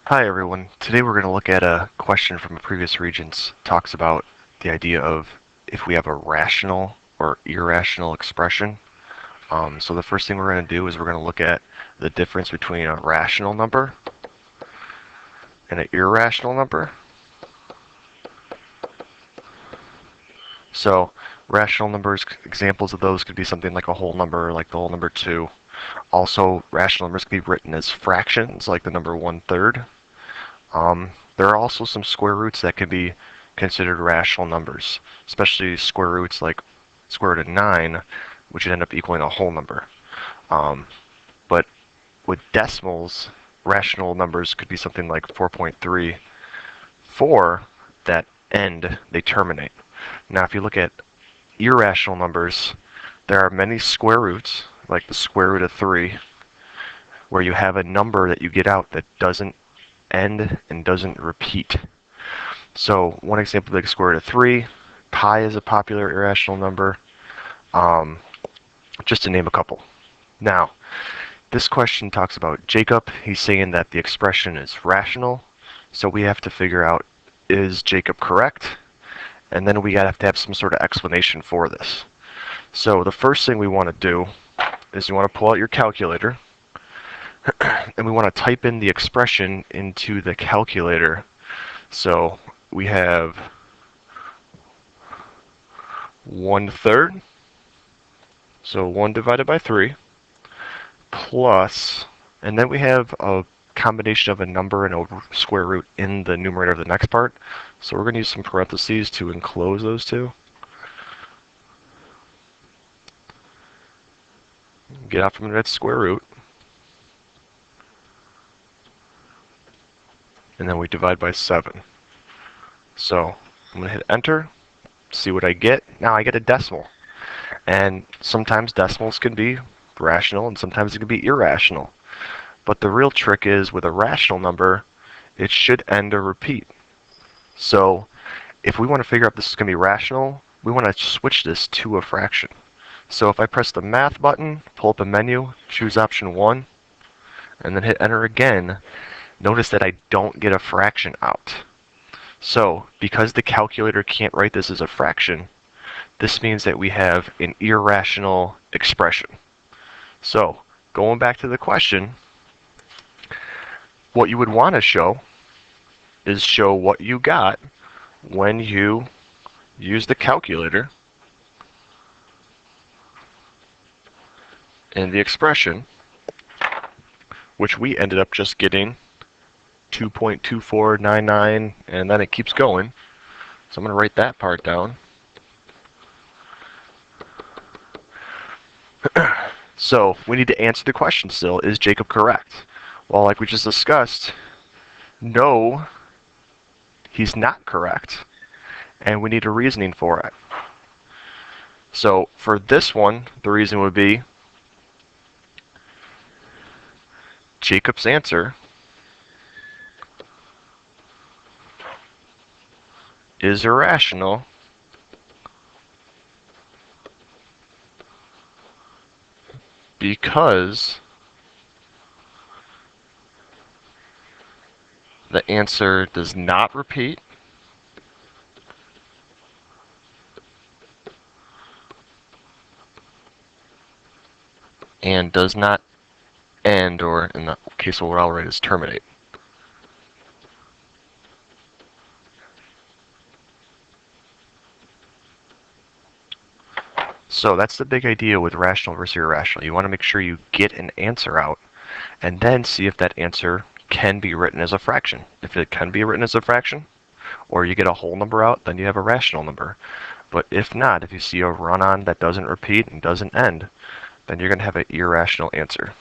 Hi everyone. Today we're going to look at a question from a previous Regents. Talks about the idea of if we have a rational or irrational expression. So the first thing we're going to do is we're going to look at the difference between a rational number and an irrational number. So rational numbers, examples of those could be something like a whole number, like the whole number 2. Also, rational numbers can be written as fractions, like the number 1/3. There are also some square roots that can be considered rational numbers, especially square roots like square root of 9, which would end up equaling a whole number. But with decimals, rational numbers could be something like 4.34 that end, they terminate. Now, if you look at irrational numbers, there are many square roots, like the square root of 3, where you have a number that you get out that doesn't end and doesn't repeat. So one example, like square root of 3, pi is a popular irrational number, just to name a couple. Now, this question talks about Jacob. He's saying that the expression is rational, so we have to figure out, is Jacob correct? And then we have to have some sort of explanation for this. So the first thing we want to do is you want to pull out your calculator, and we want to type in the expression into the calculator. So we have 1/3, so 1 divided by 3, plus, and then we have a combination of a number and a square root in the numerator of the next part. So we're going to use some parentheses to enclose those two. Get out from that square root. And then we divide by 7. So I'm going to hit enter, see what I get. Now I get a decimal. And sometimes decimals can be rational and sometimes it can be irrational. But the real trick is with a rational number, it should end or repeat. So if we want to figure out if this is going to be rational, we want to switch this to a fraction. So if I press the math button, pull up a menu, choose option 1, and then hit enter again, notice that I don't get a fraction out. So because the calculator can't write this as a fraction, this means that we have an irrational expression. So going back to the question, what you would want to show is show what you got when you use the calculator and the expression, which we ended up just getting 2.2499, and then it keeps going. So I'm going to write that part down. So we need to answer the question still, is Jacob correct? Well, like we just discussed, no, he's not correct, and we need a reasoning for it. So for this one, the reason would be Jacob's answer is irrational because the answer does not repeat and does not end, or in the case of what I'll write is terminate. So that's the big idea with rational versus irrational. You want to make sure you get an answer out and then see if that answer can be written as a fraction. If it can be written as a fraction, or you get a whole number out, then you have a rational number. But if not, if you see a run-on that doesn't repeat and doesn't end, then you're going to have an irrational answer.